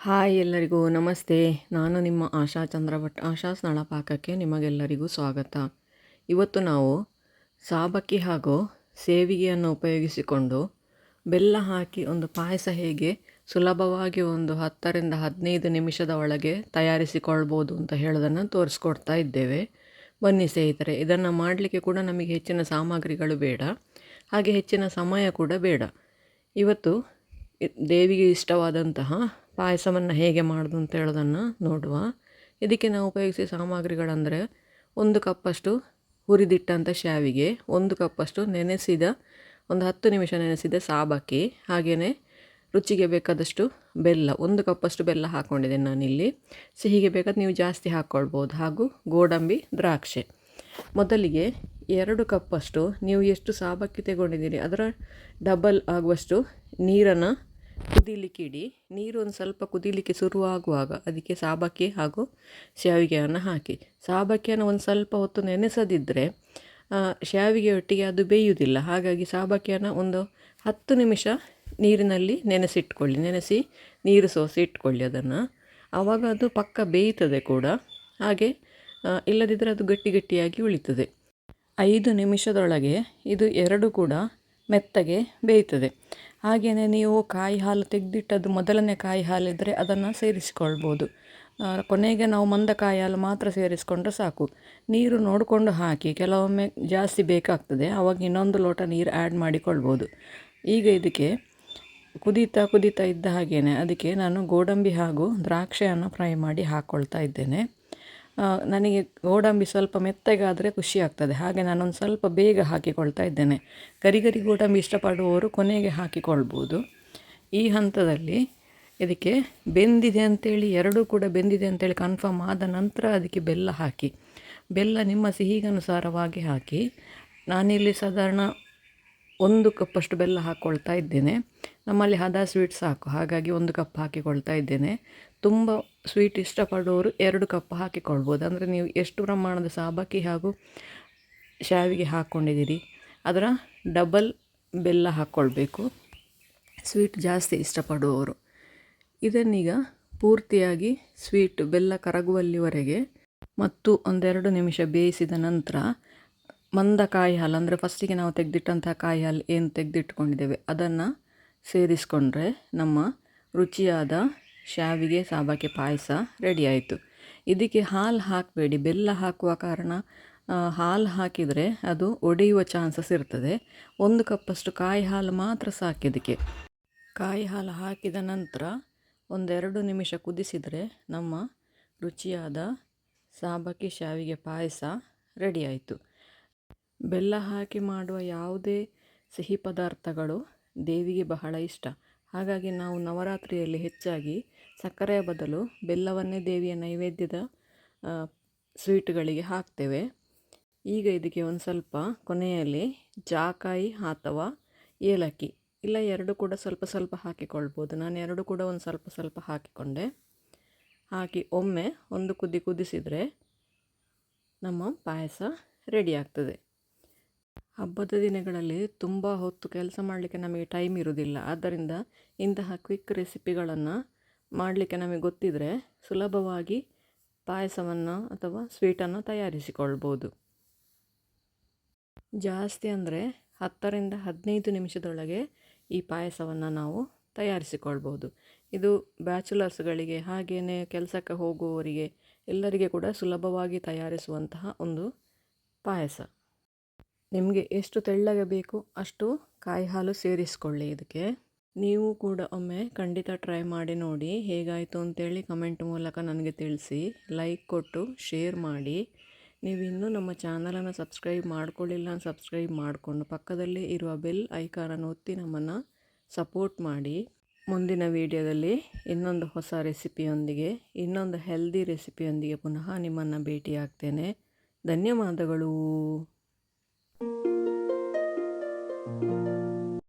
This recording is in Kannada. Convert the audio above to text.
ಹಾಯ್ ಎಲ್ಲರಿಗೂ ನಮಸ್ತೆ. ನಾನು ನಿಮ್ಮ ಆಶಾ ಚಂದ್ರಭಟ್. ಆಶಾಸ್ ನಳಪಾಕಕ್ಕೆ ನಿಮಗೆಲ್ಲರಿಗೂ ಸ್ವಾಗತ. ಇವತ್ತು ನಾವು ಸಾಬಕ್ಕಿ ಹಾಗೂ ಸೇವಿಗೆಯನ್ನು ಉಪಯೋಗಿಸಿಕೊಂಡು ಬೆಲ್ಲ ಹಾಕಿ ಒಂದು ಪಾಯಸ ಹೇಗೆ ಸುಲಭವಾಗಿ ಒಂದು 10ರಿಂದ 15 ನಿಮಿಷದ ಒಳಗೆ ತಯಾರಿಸಿಕೊಳ್ಬೋದು ಅಂತ ಹೇಳೋದನ್ನು ತೋರಿಸ್ಕೊಡ್ತಾ ಇದ್ದೇವೆ. ಬನ್ನಿ ಸ್ನೇಹಿತರೆ, ಇದನ್ನು ಮಾಡಲಿಕ್ಕೆ ಕೂಡ ನಮಗೆ ಹೆಚ್ಚಿನ ಸಾಮಗ್ರಿಗಳು ಬೇಡ, ಹಾಗೆ ಹೆಚ್ಚಿನ ಸಮಯ ಕೂಡ ಬೇಡ. ಇವತ್ತು ದೇವಿಗೆ ಇಷ್ಟವಾದಂತಹ ಪಾಯಸವನ್ನು ಹೇಗೆ ಮಾಡೋದು ಅಂತ ಹೇಳೋದನ್ನು ನೋಡುವ. ಇದಕ್ಕೆ ನಾವು ಉಪಯೋಗಿಸಿದ ಸಾಮಗ್ರಿಗಳಂದರೆ 1 ಕಪ್ಪಷ್ಟು ಹುರಿದಿಟ್ಟಂಥ ಶಾವಿಗೆ, 1 ಕಪ್ಪಷ್ಟು ನೆನೆಸಿದ ಒಂದು 10 ನಿಮಿಷ ನೆನೆಸಿದ ಸಾಬಕ್ಕಿ, ಹಾಗೆಯೇ ರುಚಿಗೆ ಬೇಕಾದಷ್ಟು ಬೆಲ್ಲ, 1 ಕಪ್ಪಷ್ಟು ಬೆಲ್ಲ ಹಾಕ್ಕೊಂಡಿದ್ದೇನೆ ನಾನಿಲ್ಲಿ. ಸಿಹಿಗೆ ಬೇಕಾದ ನೀವು ಜಾಸ್ತಿ ಹಾಕ್ಕೊಳ್ಬೋದು, ಹಾಗೂ ಗೋಡಂಬಿ, ದ್ರಾಕ್ಷಿ. ಮೊದಲಿಗೆ 2 ಕಪ್ಪಷ್ಟು ನೀವು ಎಷ್ಟು ಸಾಬಕ್ಕಿ ತಗೊಂಡಿದ್ದೀರಿ ಅದರ ಡಬಲ್ ಆಗುವಷ್ಟು ನೀರನ್ನು ಕುದೀಲಿಕ್ಕೆ ಇಡಿ. ನೀರು ಒಂದು ಸ್ವಲ್ಪ ಕುದೀಲಿಕ್ಕೆ ಶುರುವಾಗುವಾಗ ಅದಕ್ಕೆ ಸಾಬಕ್ಕಿ ಹಾಗೂ ಶಾವಿಗೆಯನ್ನು ಹಾಕಿ. ಸಾಬಕ್ಕಿಯನ್ನು ಒಂದು ಸ್ವಲ್ಪ ಹೊತ್ತು ನೆನೆಸದಿದ್ದರೆ ಶಾವಿಗೆ ಒಟ್ಟಿಗೆ ಅದು ಬೇಯುವುದಿಲ್ಲ. ಹಾಗಾಗಿ ಸಾಬಕ್ಕಿಯನ್ನು ಒಂದು 10 ನಿಮಿಷ ನೀರಿನಲ್ಲಿ ನೆನೆಸಿ ನೀರು ಸೋಸಿ ಇಟ್ಕೊಳ್ಳಿ ಅದನ್ನು. ಆವಾಗ ಅದು ಪಕ್ಕ ಬೇಯ್ತದೆ ಕೂಡ, ಹಾಗೆ ಇಲ್ಲದಿದ್ದರೆ ಅದು ಗಟ್ಟಿಯಾಗಿ ಉಳಿತದೆ. 5 ನಿಮಿಷದೊಳಗೆ ಇದು 2 ಕೂಡ ಮೆತ್ತಗೆ ಬೇಯ್ತದೆ. ಹಾಗೆಯೇ ನೀವು ಕಾಯಿ ಹಾಲು ತೆಗೆದಿಟ್ಟದ್ದು ಮೊದಲನೇ ಕಾಯಿ ಹಾಲಿದ್ದರೆ ಅದನ್ನು ಸೇರಿಸಿಕೊಳ್ಬೋದು. ಕೊನೆಗೆ ನಾವು ಮಂದ ಕಾಯಿ ಹಾಲು ಮಾತ್ರ ಸೇರಿಸ್ಕೊಂಡ್ರೆ ಸಾಕು. ನೀರು ನೋಡಿಕೊಂಡು ಹಾಕಿ, ಕೆಲವೊಮ್ಮೆ ಜಾಸ್ತಿ ಬೇಕಾಗ್ತದೆ, ಆವಾಗ ಇನ್ನೊಂದು ಲೋಟ ನೀರು ಆ್ಯಡ್ ಮಾಡಿಕೊಳ್ಬೋದು. ಈಗ ಇದಕ್ಕೆ ಕುದೀತಾ ಇದ್ದ ಹಾಗೆಯೇ ಅದಕ್ಕೆ ನಾನು ಗೋಡಂಬಿ ಹಾಗೂ ದ್ರಾಕ್ಷಿಯನ್ನು ಫ್ರೈ ಮಾಡಿ ಹಾಕ್ಕೊಳ್ತಾ ಇದ್ದೇನೆ. ನನಗೆ ಗೋಡಂಬಿ ಸ್ವಲ್ಪ ಮೆತ್ತಗಾದರೆ ಖುಷಿ ಆಗ್ತದೆ, ಹಾಗೆ ನಾನೊಂದು ಸ್ವಲ್ಪ ಬೇಗ ಹಾಕಿಕೊಳ್ತಾ ಇದ್ದೇನೆ. ಗರಿ ಗೋಡಂಬಿ ಇಷ್ಟಪಡುವವರು ಕೊನೆಗೆ ಹಾಕಿಕೊಳ್ಬೋದು. ಈ ಹಂತದಲ್ಲಿ ಇದಕ್ಕೆ ಬೆಂದಿದೆ ಅಂತೇಳಿ, 2 ಕೂಡ ಬೆಂದಿದೆ ಅಂತೇಳಿ ಕನ್ಫರ್ಮ್ ಆದ ನಂತರ ಅದಕ್ಕೆ ಬೆಲ್ಲ ಹಾಕಿ. ಬೆಲ್ಲ ನಿಮ್ಮ ಸಿಹಿಗನುಸಾರವಾಗಿ ಹಾಕಿ. ನಾನಿಲ್ಲಿ ಸಾಧಾರಣ 1 ಕಪ್ಪಷ್ಟು ಬೆಲ್ಲ ಹಾಕ್ಕೊಳ್ತಾ ಇದ್ದೇನೆ. ನಮ್ಮಲ್ಲಿ ಹದ ಸ್ವೀಟ್ ಸಾಕು, ಹಾಗಾಗಿ 1 ಕಪ್ ಹಾಕಿಕೊಳ್ತಾ ಇದ್ದೇನೆ. ತುಂಬ ಸ್ವೀಟ್ ಇಷ್ಟಪಡುವವರು 2 ಕಪ್ ಹಾಕಿಕೊಳ್ಬೋದು. ಅಂದರೆ ನೀವು ಎಷ್ಟು ಪ್ರಮಾಣದ ಸಾಬಕ್ಕಿ ಹಾಗೂ ಶಾವಿಗೆ ಹಾಕ್ಕೊಂಡಿದ್ದೀರಿ ಅದರ ಡಬಲ್ ಬೆಲ್ಲ ಹಾಕ್ಕೊಳ್ಬೇಕು, ಸ್ವೀಟ್ ಜಾಸ್ತಿ ಇಷ್ಟಪಡುವವರು. ಇದನ್ನೀಗ ಪೂರ್ತಿಯಾಗಿ ಸ್ವೀಟ್ ಬೆಲ್ಲ ಕರಗುವಲ್ಲಿವರೆಗೆ ಮತ್ತು 1-2 ನಿಮಿಷ ಬೇಯಿಸಿದ ನಂತರ ಮಂದ ಕಾಯಿ ಹಾಲು, ಅಂದರೆ ಫಸ್ಟಿಗೆ ನಾವು ತೆಗೆದಿಟ್ಟಂಥ ಕಾಯಿ ಹಾಲು ಏನು ತೆಗೆದಿಟ್ಕೊಂಡಿದ್ದೇವೆ ಅದನ್ನು ಸೇರಿಸ್ಕೊಂಡ್ರೆ ನಮ್ಮ ರುಚಿಯಾದ ಶಾವಿಗೆ ಸಾಬಕ್ಕಿ ಪಾಯಸ ರೆಡಿ ಆಯಿತು. ಇದಕ್ಕೆ ಹಾಲು ಹಾಕಬೇಡಿ, ಬೆಲ್ಲ ಹಾಕುವ ಕಾರಣ ಹಾಲು ಹಾಕಿದರೆ ಅದು ಒಡೆಯುವ ಚಾನ್ಸಸ್ ಇರ್ತದೆ. 1 ಕಪ್ಪಷ್ಟು ಕಾಯಿ ಹಾಲು ಮಾತ್ರ ಸಾಕಿದಕ್ಕೆ. ಕಾಯಿ ಹಾಲು ಹಾಕಿದ ನಂತರ 1-2 ನಿಮಿಷ ಕುದಿಸಿದರೆ ನಮ್ಮ ರುಚಿಯಾದ ಸಾಬಕ್ಕಿ ಶಾವಿಗೆ ಪಾಯಸ ರೆಡಿ ಆಯಿತು. ಬೆಲ್ಲ ಹಾಕಿ ಮಾಡುವ ಯಾವುದೇ ಸಿಹಿ ಪದಾರ್ಥಗಳು ದೇವಿಗೆ ಬಹಳ ಇಷ್ಟ. ಹಾಗಾಗಿ ನಾವು ನವರಾತ್ರಿಯಲ್ಲಿ ಹೆಚ್ಚಾಗಿ ಸಕ್ಕರೆಯ ಬದಲು ಬೆಲ್ಲವನ್ನೇ ದೇವಿಯ ನೈವೇದ್ಯದ ಸ್ವೀಟ್ಗಳಿಗೆ ಹಾಕ್ತೇವೆ. ಈಗ ಇದಕ್ಕೆ ಒಂದು ಸ್ವಲ್ಪ ಕೊನೆಯಲ್ಲಿ ಜಾಕಾಯಿ ಅಥವಾ ಏಲಕ್ಕಿ, ಇಲ್ಲ 2 ಕೂಡ ಸ್ವಲ್ಪ ಹಾಕಿಕೊಳ್ಬೋದು. ನಾನು 2 ಕೂಡ ಒಂದು ಸ್ವಲ್ಪ ಹಾಕಿಕೊಂಡೆ. ಹಾಕಿ ಒಮ್ಮೆ ಒಂದು ಕುದಿಸಿದರೆ ನಮ್ಮ ಪಾಯಸ ರೆಡಿ ಆಗ್ತದೆ. ಹಬ್ಬದ ದಿನಗಳಲ್ಲಿ ತುಂಬ ಹೊತ್ತು ಕೆಲಸ ಮಾಡಲಿಕ್ಕೆ ನಮಗೆ ಟೈಮ್ ಇರೋದಿಲ್ಲ. ಆದ್ದರಿಂದ ಇಂತಹ ಕ್ವಿಕ್ ರೆಸಿಪಿಗಳನ್ನು ಮಾಡಲಿಕ್ಕೆ ನಮಗೆ ಗೊತ್ತಿದ್ದರೆ ಸುಲಭವಾಗಿ ಪಾಯಸವನ್ನು ಅಥವಾ ಸ್ವೀಟನ್ನು ತಯಾರಿಸಿಕೊಳ್ಬೋದು. ಜಾಸ್ತಿ ಅಂದರೆ 10ರಿಂದ 15 ನಿಮಿಷದೊಳಗೆ ಈ ಪಾಯಸವನ್ನು ನಾವು ತಯಾರಿಸಿಕೊಳ್ಬೋದು. ಇದು ಬ್ಯಾಚುಲರ್ಸ್ಗಳಿಗೆ, ಹಾಗೆಯೇ ಕೆಲಸಕ್ಕೆ ಹೋಗುವವರಿಗೆ ಎಲ್ಲರಿಗೆ ಕೂಡ ಸುಲಭವಾಗಿ ತಯಾರಿಸುವಂತಹ ಒಂದು ಪಾಯಸ. ನಿಮಗೆ ಎಷ್ಟು ತೆಳ್ಳಗೆ ಬೇಕು ಅಷ್ಟು ಕಾಯಿ ಹಾಲು ಸೇರಿಸ್ಕೊಳ್ಳಿ ಇದಕ್ಕೆ. ನೀವು ಕೂಡ ಒಮ್ಮೆ ಖಂಡಿತ ಟ್ರೈ ಮಾಡಿ ನೋಡಿ, ಹೇಗಾಯಿತು ಅಂತೇಳಿ ಕಮೆಂಟ್ ಮೂಲಕ ನನಗೆ ತಿಳಿಸಿ. ಲೈಕ್ ಕೊಟ್ಟು ಶೇರ್ ಮಾಡಿ. ನೀವು ಇನ್ನೂ ನಮ್ಮ ಚಾನಲನ್ನು ಸಬ್ಸ್ಕ್ರೈಬ್ ಮಾಡ್ಕೊಳ್ಳಿಲ್ಲ, ಸಬ್ಸ್ಕ್ರೈಬ್ ಮಾಡಿಕೊಂಡು ಪಕ್ಕದಲ್ಲೇ ಇರುವ ಬೆಲ್ ಐಕಾನನ್ನು ಒತ್ತಿ ನಮ್ಮನ್ನು ಸಪೋರ್ಟ್ ಮಾಡಿ. ಮುಂದಿನ ವಿಡಿಯೋದಲ್ಲಿ ಇನ್ನೊಂದು ಹೊಸ ರೆಸಿಪಿಯೊಂದಿಗೆ, ಇನ್ನೊಂದು ಹೆಲ್ದಿ ರೆಸಿಪಿಯೊಂದಿಗೆ ಪುನಃ ನಿಮ್ಮನ್ನು ಭೇಟಿಯಾಗ್ತೇನೆ. ಧನ್ಯವಾದಗಳು.